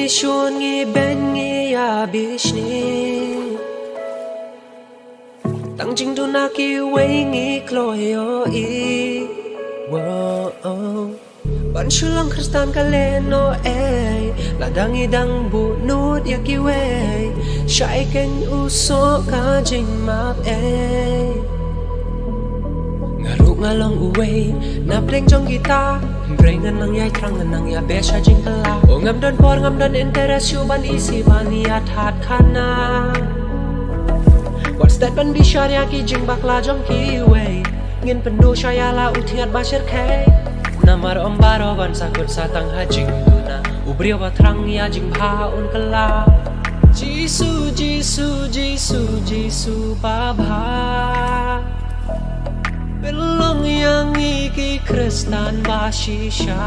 shon ngi ben ngi ya bishni tang jing du na ki wei ngi kloyo i wo ban shulang kristan ka le no la dangi dang bu nut ya ki wei shai ken u so ka jing map ngalong uwe na pleng jong kita breng nang yai trang nang ya besha jing kala o ngam don interes yu ban isi ban ya that khana what's that ban bi sharia ki jing bakla jong ki we ngin pendu shaya la uthiat ba sher khai namar ombaro ban sakut satang ha jing tuna ubrio ba trang ya jing pha un kala jisu baba belong yang iki kristan basisha